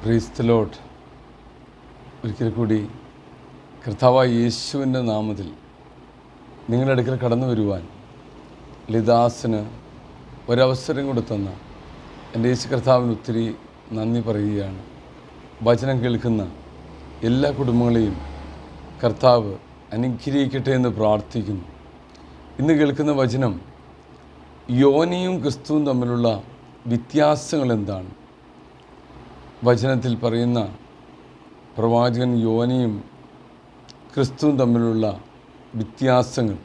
Praise the Lord. ഒരിക്കൽ കൂടി കർത്താവായ യേശുവിൻ്റെ നാമത്തിൽ നിങ്ങളുടെ അടുക്കൽ കടന്നു വരുവാൻ ലിദാസിന് ഒരവസരം കൂടെ തന്ന എൻ്റെ യേശു കർത്താവിന് ഒത്തിരി നന്ദി പറയുകയാണ്. വചനം കേൾക്കുന്ന എല്ലാ കുടുംബങ്ങളെയും കർത്താവ് അനുഗ്രഹിക്കട്ടെ എന്ന് പ്രാർത്ഥിക്കുന്നു. ഇന്ന് കേൾക്കുന്ന വചനം യോനയും ക്രിസ്തുവും തമ്മിലുള്ള വ്യത്യാസങ്ങൾ എന്താണ്? വചനത്തിൽ പറയുന്ന പ്രവാചകൻ യോനയും ക്രിസ്തുവും തമ്മിലുള്ള വ്യത്യാസങ്ങൾ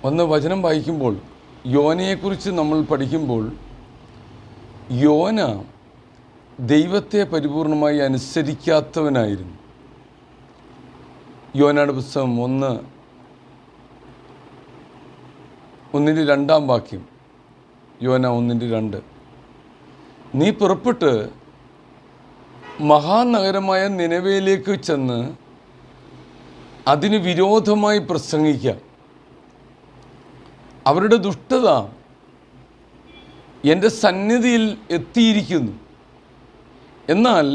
ഒന്ന് വചനം വായിക്കുമ്പോൾ യോനയെക്കുറിച്ച് നമ്മൾ പഠിക്കുമ്പോൾ യോന ദൈവത്തെ പരിപൂർണമായി അനുസരിക്കാത്തവനായിരുന്നു. യോനയുടെ പുസ്തകം 1:2 യോന 1:2 നീ പുറപ്പെട്ട് മഹാനഗരമായ നിനവയിലേക്ക് ചെന്ന് അതിന് വിരോധമായി പ്രസംഗിക്കാം. അവരുടെ ദുഷ്ടത എൻ്റെ സന്നിധിയിൽ എത്തിയിരിക്കുന്നു. എന്നാൽ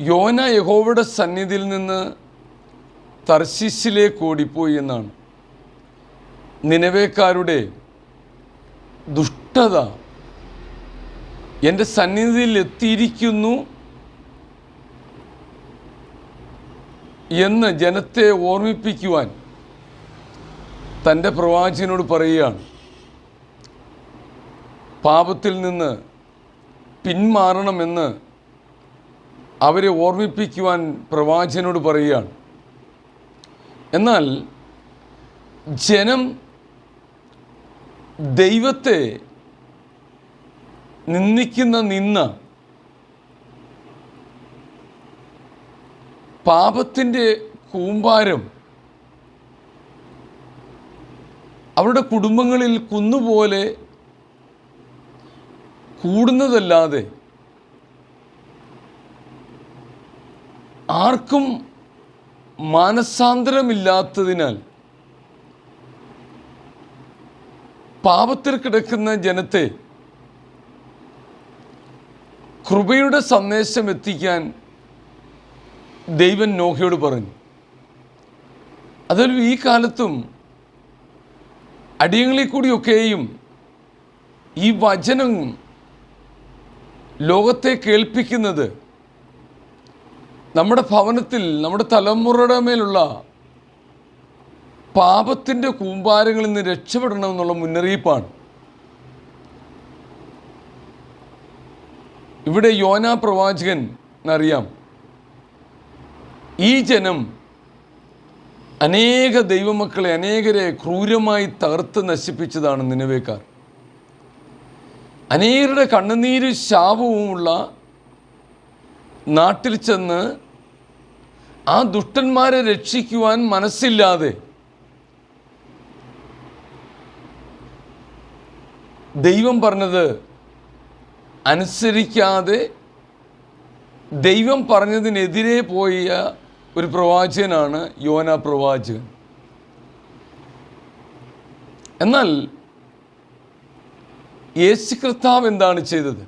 യോന യഹോവയുടെ സന്നിധിയിൽ നിന്ന് തർശീശിലേക്ക് ഓടിപ്പോയി എന്നാണ്. നിനവേക്കാരുടെ ദുഷ്ടത എൻ്റെ സന്നിധിയിൽ എത്തിയിരിക്കുന്നു എന്ന് ജനത്തെ ഓർമ്മിപ്പിക്കുവാൻ തൻ്റെ പ്രവാചകനോട് പറയുകയാണ്. പാപത്തിൽ നിന്ന് പിന്മാറണമെന്ന് അവരെ ഓർമ്മിപ്പിക്കുവാൻ പ്രവാചകനോട് പറയുകയാണ്. എന്നാൽ ജനം ദൈവത്തെ നിന്ദിക്കുന്ന പാപത്തിൻ്റെ കൂമ്പാരം അവരുടെ കുടുംബങ്ങളിൽ കുന്നുപോലെ കൂടുന്നതല്ലാതെ ആർക്കും മാനസാന്തരമില്ലാത്തതിനാൽ പാപത്തിൽ കിടക്കുന്ന ജനത്തെ കൃപയുടെ സന്ദേശം എത്തിക്കാൻ ദൈവം നോഹയോട് പറഞ്ഞു. അതുപോലെ ഈ കാലത്തും അടിയങ്ങളിൽ കൂടിയൊക്കെയും ഈ വചനം ലോകത്തെ കേൾപ്പിക്കുന്നത് നമ്മുടെ ഭവനത്തിൽ നമ്മുടെ തലമുറയുടെ മേലുള്ള പാപത്തിൻ്റെ കൂമ്പാരങ്ങളിൽ നിന്ന് രക്ഷപ്പെടണമെന്നുള്ള മുന്നറിയിപ്പാണ്. ഇവിടെ യോന പ്രവാചകൻ എന്നറിയാം, ഈ ജനം അനേക ദൈവമക്കളെ അനേകരെ ക്രൂരമായി തകർത്ത് നശിപ്പിച്ചതാണ് നിനവേക്കാർ. അനേകരുടെ കണ്ണുനീര് ശാപവുമുള്ള നാട്ടിൽ ചെന്ന് ആ ദുഷ്ടന്മാരെ രക്ഷിക്കുവാൻ മനസ്സില്ലാതെ ദൈവം പറഞ്ഞത് അനുസരിക്കാതെ ദൈവം പറഞ്ഞതിനെതിരെ പോയ ഒരു പ്രവാചകനാണ് യോന പ്രവാചകൻ. എന്നാൽ യേശു കർത്താവ് എന്താണ് ചെയ്തത്?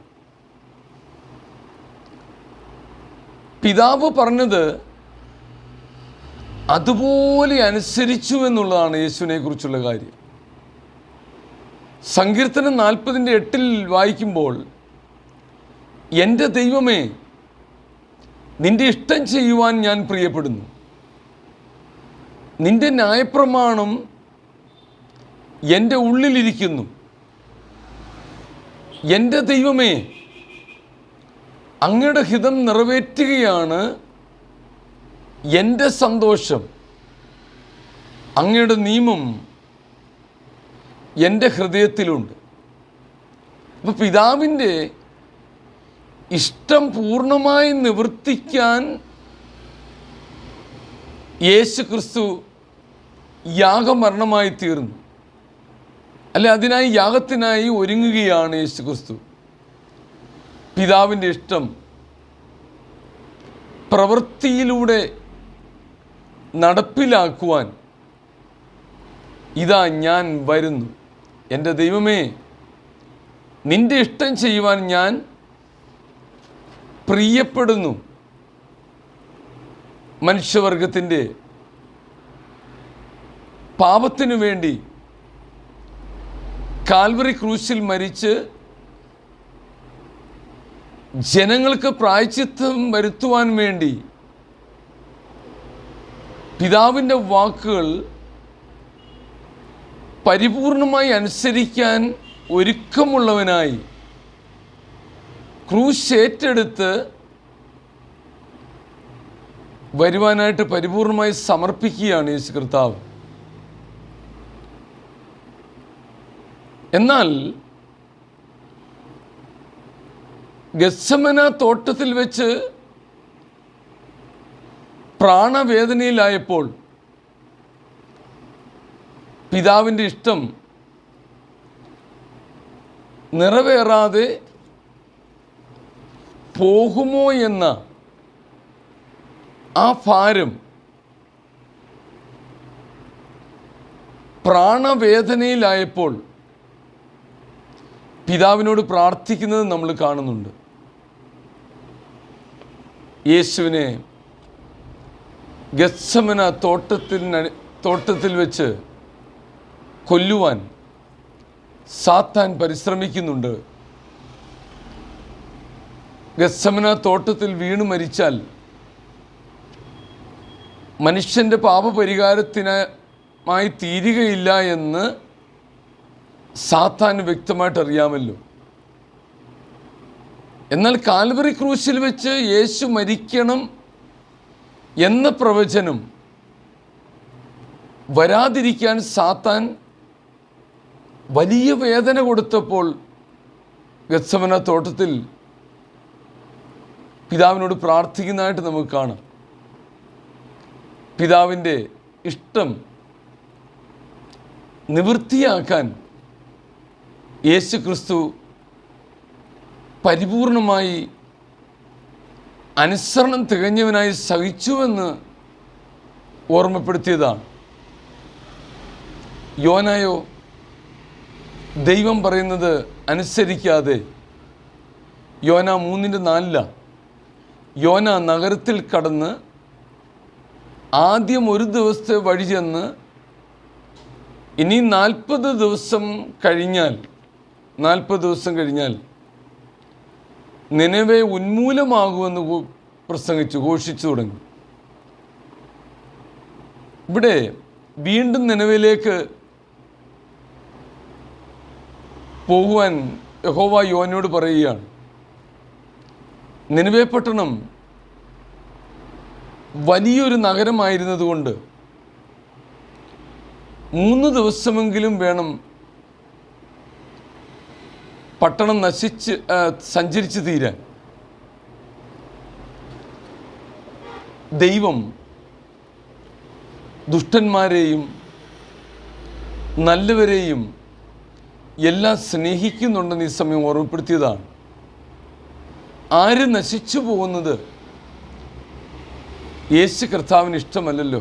പിതാവ് പറഞ്ഞത് അതുപോലെ അനുസരിച്ചു എന്നുള്ളതാണ് യേശുവിനെ കുറിച്ചുള്ള കാര്യം. സങ്കീർത്തനം 40:8 വായിക്കുമ്പോൾ എൻ്റെ ദൈവമേ, നിൻ്റെ ഇഷ്ടം ചെയ്യുവാൻ ഞാൻ പ്രിയപ്പെടുന്നു. നിൻ്റെ ന്യായപ്രമാണം എൻ്റെ ഉള്ളിലിരിക്കുന്നു. എൻ്റെ ദൈവമേ, അങ്ങയുടെ ഹിതം നിറവേറ്റുകയാണ് എൻ്റെ സന്തോഷം. അങ്ങയുടെ നിയമം എൻ്റെ ഹൃദയത്തിലുണ്ട്. അപ്പോൾ പിതാവിൻ്റെ ഇഷ്ടം പൂർണ്ണമായി നിവർത്തിക്കാൻ യേശു ക്രിസ്തു യാഗമരണമായി തീർന്നു. അല്ലെ, അതിനായി യാഗത്തിനായി ഒരുങ്ങുകയാണ് യേശു ക്രിസ്തു. പിതാവിൻ്റെ ഇഷ്ടം പ്രവൃത്തിയിലൂടെ നടപ്പിലാക്കുവാൻ ഇതാ ഞാൻ വരുന്നു. എൻ്റെ ദൈവമേ, നിന്റെ ഇഷ്ടം ചെയ്യുവാൻ ഞാൻ പ്രിയപ്പെടുന്നു. മനുഷ്യവർഗത്തിൻ്റെ പാപത്തിനു വേണ്ടി കാൽവറി ക്രൂശിൽ മരിച്ച് ജനങ്ങൾക്ക് പ്രായശ്ചിത്തം വരുത്തുവാൻ വേണ്ടി പിതാവിൻ്റെ വാക്കുകൾ പരിപൂർണമായി അനുസരിക്കാൻ ഒരുക്കമുള്ളവനായി ക്രൂശ് ഏറ്റെടുത്ത് വരുവാനായിട്ട് പരിപൂർണമായി സമർപ്പിക്കുകയാണ് യേശു കർത്താവ്. എന്നാൽ ഗത്സമന തോട്ടത്തിൽ വെച്ച് പ്രാണവേദനയിലായപ്പോൾ പിതാവിൻ്റെ ഇഷ്ടം നിറവേറാതെ പോകുമോ എന്ന ആ ഭാരം പ്രാണവേദനയിലായപ്പോൾ പിതാവിനോട് പ്രാർത്ഥിക്കുന്നത് നമ്മൾ കാണുന്നുണ്ട്. യേശുവിനെ ഗത്സമന തോട്ടത്തിൽ വെച്ച് കൊല്ലുവാൻ സാത്താൻ പരിശ്രമിക്കുന്നുണ്ട്. ഗത്സമന തോട്ടത്തിൽ വീണു മരിച്ചാൽ മനുഷ്യൻ്റെ പാപപരിഹാരത്തിനായി തീരുകയില്ല എന്ന് സാത്താന് വ്യക്തമായിട്ട് അറിയാമല്ലോ. എന്നാൽ കാൽവറി ക്രൂശിൽ വെച്ച് യേശു മരിക്കണം എന്ന പ്രവചനം വരാതിരിക്കാൻ സാത്താൻ വലിയ വേദന കൊടുത്തപ്പോൾ ഗത്സമന തോട്ടത്തിൽ പിതാവിനോട് പ്രാർത്ഥിക്കുന്നതായിട്ട് നമുക്ക് കാണാം. പിതാവിൻ്റെ ഇഷ്ടം നിവൃത്തിയാക്കാൻ യേശു ക്രിസ്തു പരിപൂർണമായി അനുസരണം തികഞ്ഞവനായി സഹിച്ചുവെന്ന് ഓർമ്മപ്പെടുത്തിയതാണ്. യോനായോ ദൈവം പറയുന്നത് അനുസരിക്കാതെ, യോന 3:4 യോന നഗരത്തിൽ കടന്ന് ആദ്യം ഒരു ദിവസത്തെ വഴി ചെന്ന് ഇനി 40 ദിവസം കഴിഞ്ഞാൽ നിനവെ ഉന്മൂലമാകുമെന്ന് ഘോഷിച്ചു തുടങ്ങി. ഇവിടെ വീണ്ടും നിനവയിലേക്ക് പോകുവാൻ യഹോവ യോനോട് പറയുകയാണ്. നിനവെ പട്ടണം വലിയൊരു നഗരമായിരുന്നതുകൊണ്ട് 3 ദിവസമെങ്കിലും വേണം പട്ടണം സഞ്ചരിച്ച് തീരാൻ. ദൈവം ദുഷ്ടന്മാരെയും നല്ലവരെയും എല്ലാം സ്നേഹിക്കുന്നുണ്ടെന്ന് ഈ സമയം ഓർമ്മപ്പെടുത്തിയതാണ്. ആര് നശിച്ചു പോകുന്നത് യേശു കർത്താവിന് ഇഷ്ടമല്ലല്ലോ.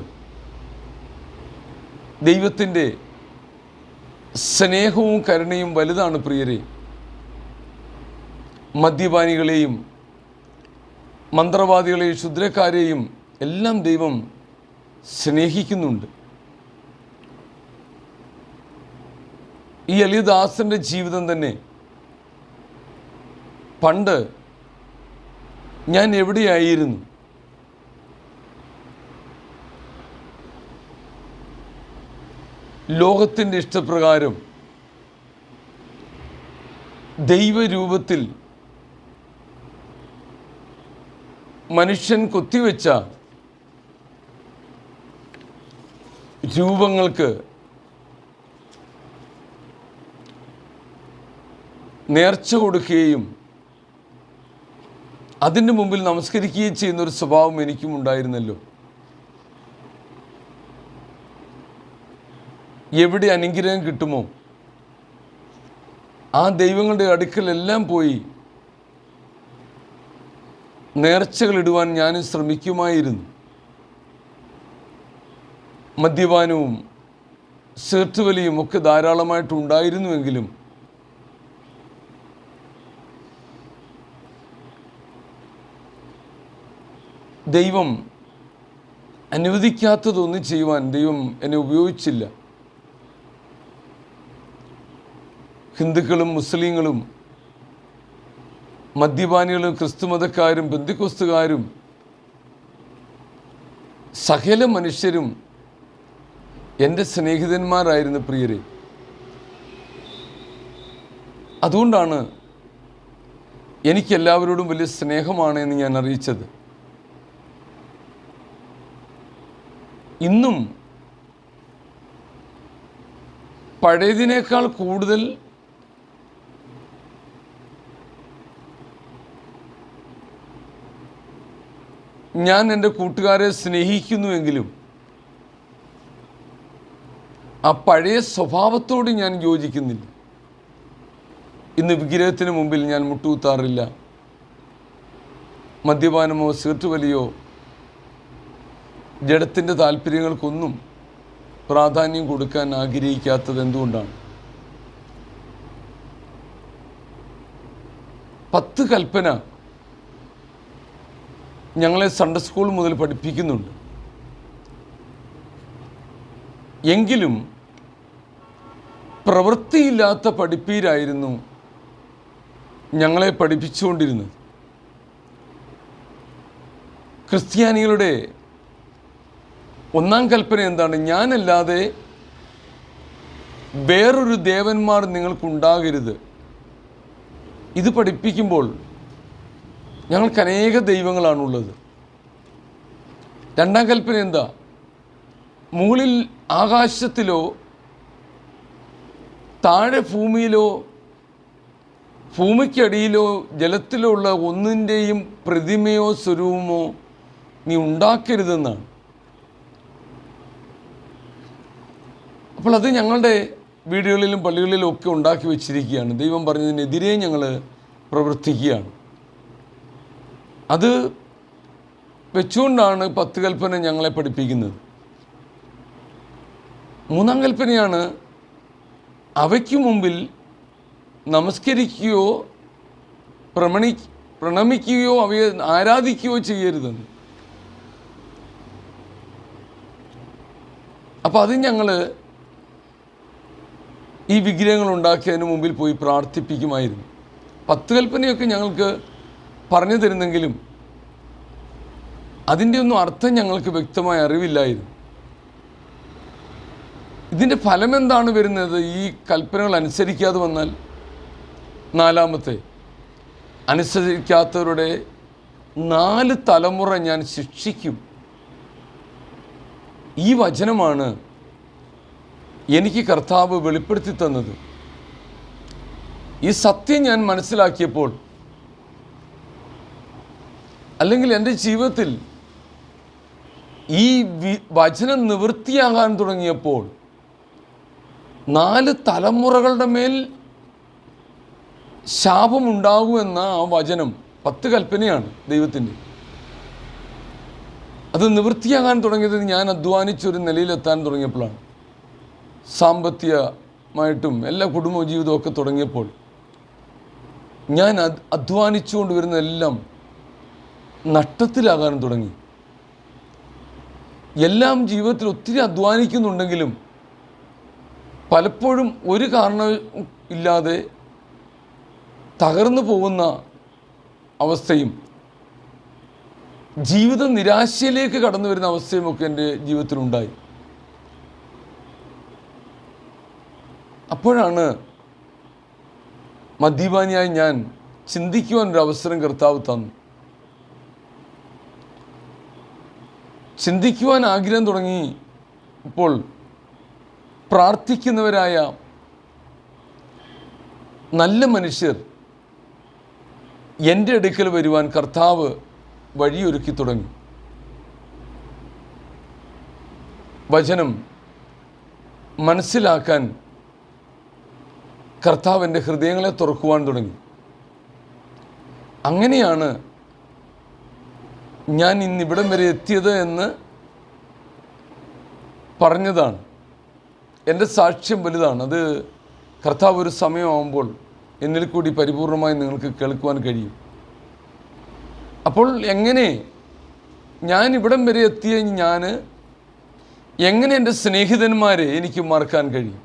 ദൈവത്തിൻ്റെ സ്നേഹവും കരുണയും വലുതാണ് പ്രിയരെ. മദ്യപാനികളെയും മന്ത്രവാദികളെയും ക്ഷുദ്രക്കാരെയും എല്ലാം ദൈവം സ്നേഹിക്കുന്നുണ്ട്. ഈ എളിയദാസൻ്റെ ജീവിതം തന്നെ പണ്ട് ഞാൻ എവിടെയായിരുന്നു, ലോകത്തിൻ്റെ ഇഷ്ടപ്രകാരം ദൈവരൂപത്തിൽ മനുഷ്യൻ കൊത്തിവെച്ച രൂപങ്ങൾക്ക് നേർച്ച കൊടുക്കുകയും അതിൻ്റെ മുമ്പിൽ നമസ്കരിക്കുകയും ചെയ്യുന്നൊരു സ്വഭാവം എനിക്കും ഉണ്ടായിരുന്നല്ലോ. എവിടെ അനുഗ്രഹം കിട്ടുമോ ആ ദൈവങ്ങളുടെ അടുക്കലെല്ലാം പോയി നേർച്ചകളിടുവാൻ ഞാനും ശ്രമിക്കുമായിരുന്നു. മദ്യപാനവും സീർട്ടുവലിയും ഒക്കെ ധാരാളമായിട്ടുണ്ടായിരുന്നുവെങ്കിലും ദൈവം അനുവദിക്കാത്തതൊന്നും ചെയ്യുവാൻ ദൈവം എന്നെ ഉപയോഗിച്ചില്ല. ഹിന്ദുക്കളും മുസ്ലിങ്ങളും മദ്യപാനികളും ക്രിസ്തുമതക്കാരും പെന്തിക്കോസ്തുകാരും സകല മനുഷ്യരും എൻ്റെ സ്നേഹിതന്മാരായിരുന്നു പ്രിയരെ. അതുകൊണ്ടാണ് എനിക്കെല്ലാവരോടും വലിയ സ്നേഹമാണ് എന്ന് ഞാൻ അറിയിച്ചത്. ഇന്നും പഴയതിനേക്കാൾ കൂടുതൽ ഞാൻ എൻ്റെ കൂട്ടുകാരെ സ്നേഹിക്കുന്നുവെങ്കിലും ആ പഴയ സ്വഭാവത്തോട് ഞാൻ യോജിക്കുന്നില്ല. ഇന്ന് വിഗ്രഹത്തിന് മുമ്പിൽ ഞാൻ മുട്ടുകുത്താറില്ല. മദ്യപാനമോ സിഗരറ്റ് വലിയോ ജഡത്തിൻ്റെ താല്പര്യങ്ങൾക്കൊന്നും പ്രാധാന്യം കൊടുക്കാൻ ആഗ്രഹിക്കാത്തത് എന്തുകൊണ്ടാണ്? 10 കൽപ്പന ഞങ്ങളെ സൺഡേ സ്കൂൾ മുതൽ പഠിപ്പിക്കുന്നുണ്ട്. എങ്കിലും പ്രവൃത്തിയില്ലാത്ത പഠിപ്പീരായിരുന്നു ഞങ്ങളെ പഠിപ്പിച്ചുകൊണ്ടിരുന്നത്. ക്രിസ്ത്യാനികളുടെ 1-ാം കൽപ്പന എന്താണ്? ഞാനല്ലാതെ വേറൊരു ദേവന്മാർ നിങ്ങൾക്കുണ്ടാകരുത്. ഇത് പഠിപ്പിക്കുമ്പോൾ ഞങ്ങൾക്ക് അനേക ദൈവങ്ങളാണുള്ളത്. 2-ാം കൽപ്പന എന്താ? മുകളിൽ ആകാശത്തിലോ താഴെ ഭൂമിയിലോ ഭൂമിക്കടിയിലോ ജലത്തിലോ ഉള്ള ഒന്നിൻ്റെയും പ്രതിമയോ സ്വരൂപമോ നീ ഉണ്ടാക്കരുതെന്നാണ്. അപ്പോൾ അത് ഞങ്ങളുടെ വീടുകളിലും പള്ളികളിലും ഒക്കെ ഉണ്ടാക്കി വച്ചിരിക്കുകയാണ്. ദൈവം പറഞ്ഞതിനെതിരെ ഞങ്ങൾ പ്രവർത്തിക്കുകയാണ്. അത് വെച്ചുകൊണ്ടാണ് 10 കൽപ്പന ഞങ്ങളെ പഠിപ്പിക്കുന്നത്. 3-ാം കൽപ്പനയാണ് അവയ്ക്ക് മുമ്പിൽ നമസ്കരിക്കുകയോ പ്രണമിക്കുകയോ അവയെ ആരാധിക്കുകയോ ചെയ്യരുതെന്ന്. അപ്പോൾ അത് ഞങ്ങൾ ഈ വിഗ്രഹങ്ങൾ ഉണ്ടാക്കിയതിന് മുമ്പിൽ പോയി പ്രാർത്ഥിപ്പിക്കുമായിരുന്നു. 10 കൽപ്പനയൊക്കെ ഞങ്ങൾക്ക് പറഞ്ഞു തരുന്നെങ്കിലും അതിൻ്റെ ഒന്നും അർത്ഥം ഞങ്ങൾക്ക് വ്യക്തമായ അറിവില്ലായിരുന്നു. ഇതിൻ്റെ ഫലം എന്താണ് വരുന്നത്? ഈ കൽപ്പനകൾ അനുസരിക്കാതെ വന്നാൽ 4-ാമത്തെ, അനുസരിക്കാത്തവരുടെ 4 തലമുറ ഞാൻ ശിക്ഷിക്കും. ഈ വചനമാണ് എനിക്ക് കർത്താവ് വെളിപ്പെടുത്തി തന്നത്. ഈ സത്യം ഞാൻ മനസ്സിലാക്കിയപ്പോൾ, അല്ലെങ്കിൽ എൻ്റെ ജീവിതത്തിൽ ഈ വചനം നിവൃത്തിയാകാൻ തുടങ്ങിയപ്പോൾ 4 തലമുറകളുടെ മേൽ ശാപമുണ്ടാകുമെന്ന ആ വചനം 10 കൽപ്പനയാണ് ദൈവത്തിൻ്റെ. അത് നിവൃത്തിയാകാൻ തുടങ്ങിയത് ഞാൻ അധ്വാനിച്ചൊരു നിലയിലെത്താൻ തുടങ്ങിയപ്പോഴാണ്. സാമ്പത്തികമായിട്ടും എല്ലാ കുടുംബ ജീവിതമൊക്കെ തുടങ്ങിയപ്പോൾ ഞാൻ അധ്വാനിച്ചുകൊണ്ട് വരുന്നതെല്ലാം നഷ്ടത്തിലാകാൻ തുടങ്ങി. എല്ലാം ജീവിതത്തിൽ ഒത്തിരി അധ്വാനിക്കുന്നുണ്ടെങ്കിലും പലപ്പോഴും ഒരു കാരണവും ഇല്ലാതെ തകർന്നു പോകുന്ന അവസ്ഥയും ജീവിത നിരാശയിലേക്ക് കടന്നു വരുന്ന അവസ്ഥയുമൊക്കെ എൻ്റെ ജീവിതത്തിലുണ്ടായി. അപ്പോഴാണ് മദ്യപാനിയായി ഞാൻ ചിന്തിക്കുവാനൊരു അവസരം കർത്താവ് തന്നു. ചിന്തിക്കുവാൻ ആഗ്രഹം തുടങ്ങി. ഇപ്പോൾ പ്രാർത്ഥിക്കുന്നവരായ നല്ല മനുഷ്യർ എൻ്റെ അടുക്കൽ വരുവാൻ കർത്താവ് വഴിയൊരുക്കി തുടങ്ങി. വചനം മനസ്സിലാക്കാൻ കർത്താവ് എൻ്റെ ഹൃദയങ്ങളെ തുറക്കുവാൻ തുടങ്ങി. അങ്ങനെയാണ് ഞാൻ ഇന്നിവിടം വരെ എത്തിയത് എന്ന് പറഞ്ഞതാണ്. എൻ്റെ സാക്ഷ്യം വലുതാണ്. അത് കർത്താവ് ഒരു സമയമാകുമ്പോൾ എന്നിൽ കൂടി പരിപൂർണമായി നിങ്ങൾക്ക് കേൾക്കുവാൻ കഴിയും. അപ്പോൾ എങ്ങനെ ഞാൻ ഇവിടം വരെ എത്തിയ ഞാൻ എങ്ങനെ എൻ്റെ സ്നേഹിതന്മാരെ എനിക്ക് മറക്കാൻ കഴിയും?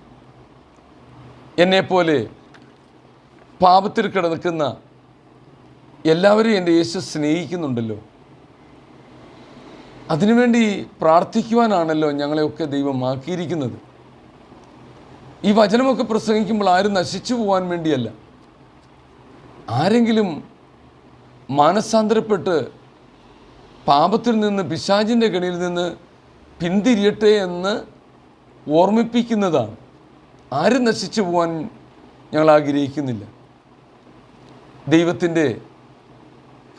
എന്നെപ്പോലെ പാപത്തിൽ കിടക്കുന്ന എല്ലാവരെയും എൻ്റെ യേശു സ്നേഹിക്കുന്നുണ്ടല്ലോ. അതിനുവേണ്ടി പ്രാർത്ഥിക്കുവാനാണല്ലോ ഞങ്ങളെയൊക്കെ ദൈവം ആക്കിയിരിക്കുന്നത്. ഈ വചനമൊക്കെ പ്രസംഗിക്കുമ്പോൾ ആരും നശിച്ചു പോകാൻ വേണ്ടിയല്ല. ആരെങ്കിലും മാനസാന്തരപ്പെട്ട് പാപത്തിൽ നിന്ന്, പിശാചിൻ്റെ കെണിയിൽ നിന്ന് പിന്തിരിയട്ടെ എന്ന് ഓർമ്മിപ്പിക്കുന്നതാണ്. ആരും നശിച്ചു പോകാൻ ഞങ്ങൾ ആഗ്രഹിക്കുന്നില്ല. ദൈവത്തിൻ്റെ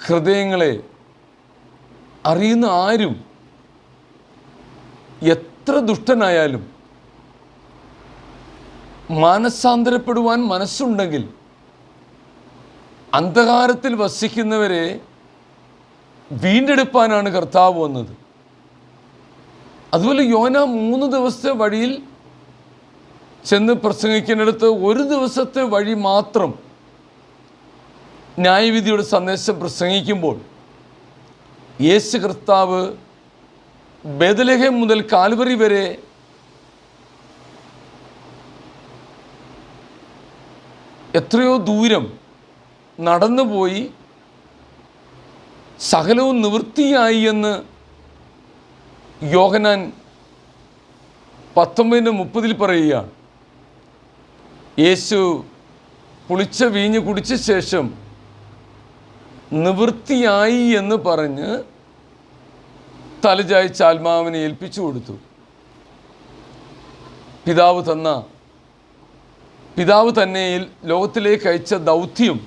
ഹൃദയങ്ങളെ അറിയുന്ന ആരും എത്ര ദുഷ്ടനായാലും മാനസാന്തരപ്പെടുവാൻ മനസ്സുണ്ടെങ്കിൽ അന്ധകാരത്തിൽ വസിക്കുന്നവരെ വീണ്ടെടുപ്പാനാണ് കർത്താവ് വന്നത്. അതുപോലെ യോന 3 ദിവസത്തെ വഴിയിൽ ചെന്ന് പ്രസംഗിക്കുന്നിടത്ത് 1 ദിവസത്തെ വഴി മാത്രം ന്യായവിധിയുടെ സന്ദേശം പ്രസംഗിക്കുമ്പോൾ യേശു കർത്താവ് ബേത്ലഹേം മുതൽ കാൽവരി വരെ എത്രയോ ദൂരം നടന്നുപോയി സകലവും നിവൃത്തിയായി എന്ന് യോഹന്നാൻ 19:30 പറയുകയാണ്. യേശു പുളിച്ച വീഞ്ഞ് കുടിച്ച ശേഷം നിവൃത്തിയായി എന്ന് പറഞ്ഞ് തലചായ്ച്ച് ആത്മാവിനെ ഏൽപ്പിച്ചു കൊടുത്തു. പിതാവ് തന്നെ ലോകത്തിലേക്ക് അയച്ച ദൗത്യം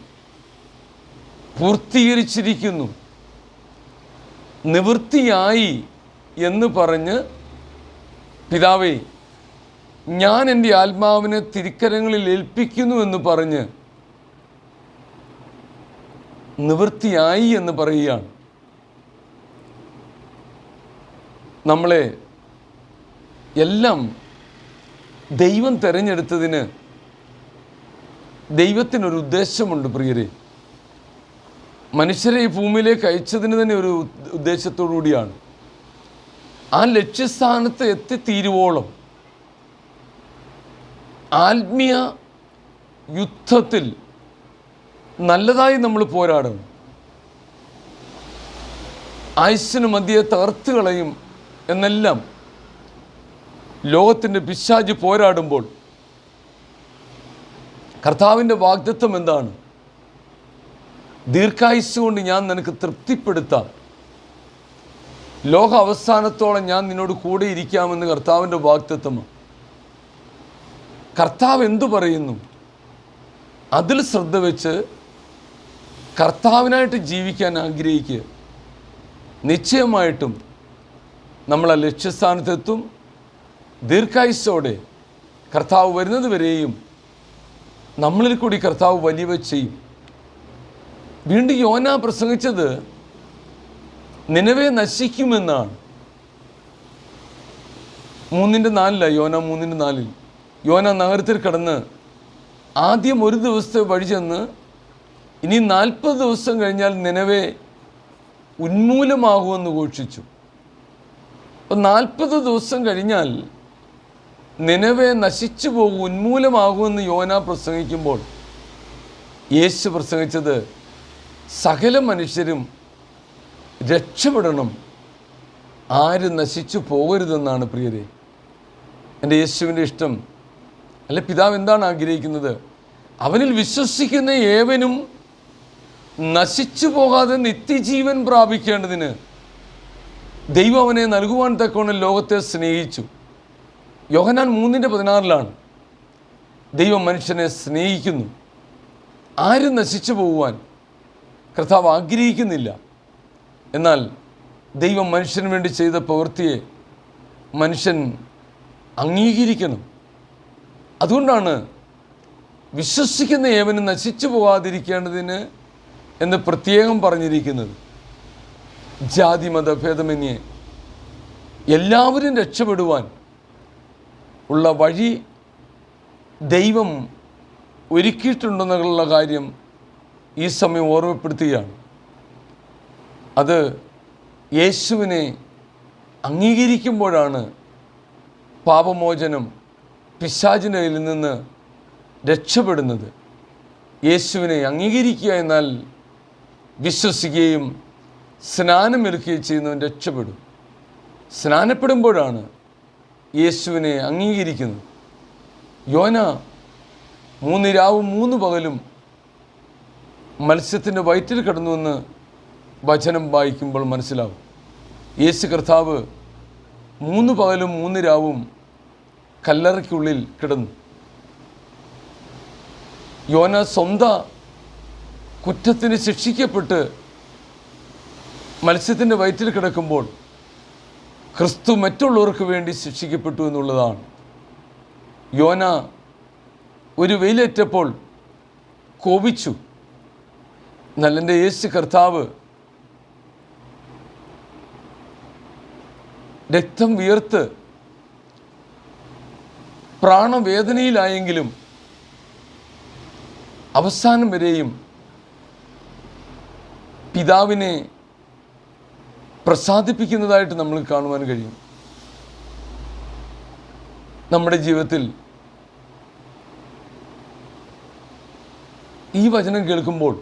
പൂർത്തീകരിച്ചിരിക്കുന്നു, നിവൃത്തിയായി എന്ന് പറഞ്ഞ്, പിതാവേ ഞാൻ എൻ്റെ ആത്മാവിനെ തിരുക്കരങ്ങളിൽ ഏൽപ്പിക്കുന്നു എന്ന് പറഞ്ഞ് നിവൃത്തിയായി എന്ന് പറയുകയാണ്. നമ്മളെ എല്ലാം ദൈവം തിരഞ്ഞെടുത്തതിന് ദൈവത്തിനൊരു ഉദ്ദേശമുണ്ട് പ്രിയരെ. മനുഷ്യരെ ഈ ഭൂമിയിലേക്ക് അയച്ചതിന് തന്നെ ഒരു ഉദ്ദേശത്തോടു കൂടിയാണ്. ആ ലക്ഷ്യസ്ഥാനത്ത് എത്തിത്തീരുവോളം ആത്മീയ യുദ്ധത്തിൽ നല്ലതായി നമ്മൾ പോരാടണം. ആയുസ്സിന് മധ്യേ തകർത്ത് കളയും എന്നെല്ലാം ലോകത്തിൻ്റെ പിശാച് പോരാടുമ്പോൾ കർത്താവിൻ്റെ വാഗ്ദത്തം എന്താണ്? ദീർഘായുസ് കൊണ്ട് ഞാൻ നിനക്ക് തൃപ്തിപ്പെടുത്താം, ലോക അവസാനത്തോളം ഞാൻ നിന്നോട് കൂടെ ഇരിക്കാമെന്ന് കർത്താവിൻ്റെ വാഗ്ദത്തമാണ്. കർത്താവ് എന്തു പറയുന്നു അതിൽ ശ്രദ്ധ വെച്ച് കർത്താവിനായിട്ട് ജീവിക്കാൻ ആഗ്രഹിക്കുക. നിശ്ചയമായിട്ടും നമ്മൾ ആ ലക്ഷ്യസ്ഥാനത്തെത്തും. ദീർഘായുസ്സോടെ കർത്താവ് വരുന്നത് വരെയും നമ്മളിൽ കൂടി കർത്താവ് വലിയവ ചെയ്യും. വീണ്ടും യോന പ്രസംഗിച്ചത് നിനവെ നശിക്കുമെന്നാണ്. 3:4 യോന 3:4 യോന നഗരത്തിൽ കടന്ന് ആദ്യം 1 ദിവസത്തെ വഴി ചെന്ന് ഇനി 40 ദിവസം കഴിഞ്ഞാൽ നിനവെ ഉന്മൂലമാകുമെന്ന് ഘോഷിച്ചു. അപ്പോൾ 40 ദിവസം കഴിഞ്ഞാൽ നിനവെ നശിച്ചു പോകും, ഉന്മൂലമാകുമെന്ന് യോന പ്രസംഗിക്കുമ്പോൾ യേശു പ്രസംഗിച്ചത് സകല മനുഷ്യരും രക്ഷപ്പെടണം, ആരും നശിച്ചു പോകരുതെന്നാണ് പ്രിയരെ. എൻ്റെ യേശുവിൻ്റെ ഇഷ്ടം അല്ലെ, പിതാവ് എന്താണ് ആഗ്രഹിക്കുന്നത്? അവനിൽ വിശ്വസിക്കുന്ന ഏവനും നശിച്ചു പോകാതെ നിത്യജീവൻ പ്രാപിക്കേണ്ടതിന് ദൈവം അവനെ നൽകുവാൻ തക്കവണ്ണം ലോകത്തെ സ്നേഹിച്ചു. യോഹന്നാൻ 3:16 ദൈവം മനുഷ്യനെ സ്നേഹിക്കുന്നു. ആരും നശിച്ചു പോകുവാൻ കർത്താവ് ആഗ്രഹിക്കുന്നില്ല. എന്നാൽ ദൈവം മനുഷ്യന് വേണ്ടി ചെയ്ത പ്രവൃത്തിയെ മനുഷ്യൻ അംഗീകരിക്കണം. അതുകൊണ്ടാണ് വിശ്വസിക്കുന്ന ഏവനും നശിച്ചു പോകാതിരിക്കേണ്ടതിന് എന്ന് പ്രത്യേകം പറഞ്ഞിരിക്കുന്നത്. ജാതി മതഭേദമന്യേ എല്ലാവരും രക്ഷപ്പെടുവാൻ ഉള്ള വഴി ദൈവം ഒരുക്കിയിട്ടുണ്ടെന്നുള്ള കാര്യം ഈ സമയം ഓർമ്മപ്പെടുത്തുകയാണ്. അത് യേശുവിനെ അംഗീകരിക്കുമ്പോഴാണ് പാപമോചനം, പിശാചിൻ്റെ കയ്യിൽ നിന്ന് രക്ഷപ്പെടുന്നത്. യേശുവിനെ അംഗീകരിക്കുക എന്നാൽ വിശ്വസിക്കുകയും സ്നാനമേൽക്കുകയും ചെയ്യുന്നവൻ രക്ഷപ്പെടും. സ്നാനപ്പെടുമ്പോഴാണ് യേശുവിനെ അംഗീകരിക്കുന്നത്. യോന 3 രാവും 3 പകലും മത്സ്യത്തിൻ്റെ വയറ്റിൽ കിടന്നുവെന്ന് വചനം വായിക്കുമ്പോൾ മനസ്സിലാവും. യേശു കർത്താവ് 3 പകലും 3 രാവും കല്ലറയ്ക്കുള്ളിൽ കിടന്നു. യോന സ്വന്തം കുറ്റത്തിന് ശിക്ഷിക്കപ്പെട്ട് മത്സ്യത്തിൻ്റെ വയറ്റിൽ കിടക്കുമ്പോൾ ക്രിസ്തു മറ്റുള്ളവർക്ക് വേണ്ടി ശിക്ഷിക്കപ്പെട്ടു എന്നുള്ളതാണ്. യോന ഒരു വെയിലേറ്റപ്പോൾ കോപിച്ചു. എന്നാൽ എൻ്റെ യേശു കർത്താവ് രക്തം വിയർത്ത് പ്രാണവേദനയിലായെങ്കിലും അവസാനം വരെയും പിതാവിനെ പ്രസാദിപ്പിക്കുന്നതായിട്ട് നമ്മൾ കാണുവാൻ കഴിയും. നമ്മുടെ ജീവിതത്തിൽ ഈ വചനം കേൾക്കുമ്പോൾ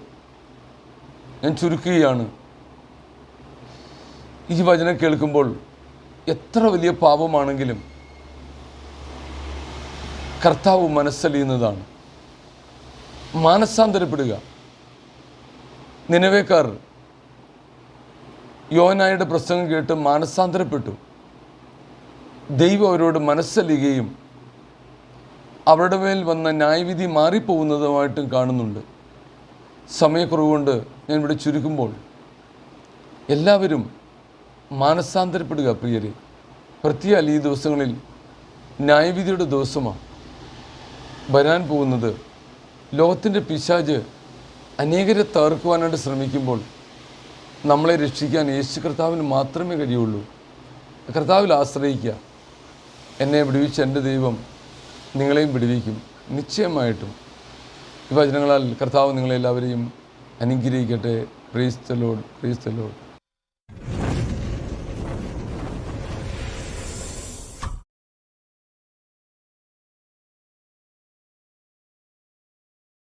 ഞാൻ ചുരുക്കുകയാണ്. ഈ വചനം കേൾക്കുമ്പോൾ എത്ര വലിയ പാപമാണെങ്കിലും കർത്താവ് മനസ്സലിയുന്നതാണ്. മാനസാന്തരപ്പെടുക. നിനവേക്കാർ യോനായുടെ പ്രസംഗം കേട്ട് മാനസാന്തരപ്പെട്ടു. ദൈവം അവരോട് മനസ്സലിയുകയും അവരുടെ മേൽ വന്ന ന്യായവിധി മാറിപ്പോകുന്നതുമായിട്ടും കാണുന്നുണ്ട്. സമയക്കുറവുകൊണ്ട് ഞാൻ ഇവിടെ ചുരുക്കുമ്പോൾ എല്ലാവരും മാനസാന്തരപ്പെടുക പ്രിയരെ. പ്രത്യേകം ഈ ദിവസങ്ങളിൽ ന്യായവിധിയുടെ ദിവസമാണ് വരാൻ പോകുന്നത്. ലോകത്തിൻ്റെ പിശാച് അനേകരെ തകർക്കുവാനായിട്ട് ശ്രമിക്കുമ്പോൾ നമ്മളെ രക്ഷിക്കാൻ യേശു കർത്താവിന് മാത്രമേ കഴിയുള്ളൂ. കർത്താവിൽ ആശ്രയിക്കുക. എന്നെ വിടുവിച്ച എൻ്റെ ദൈവം നിങ്ങളെയും വിടുവിക്കും നിശ്ചയമായിട്ടും. ഈ വചനങ്ങളാൽ കർത്താവ് നിങ്ങളെല്ലാവരെയും അനുഗ്രഹിക്കട്ടെ. Praise the Lord, praise the Lord.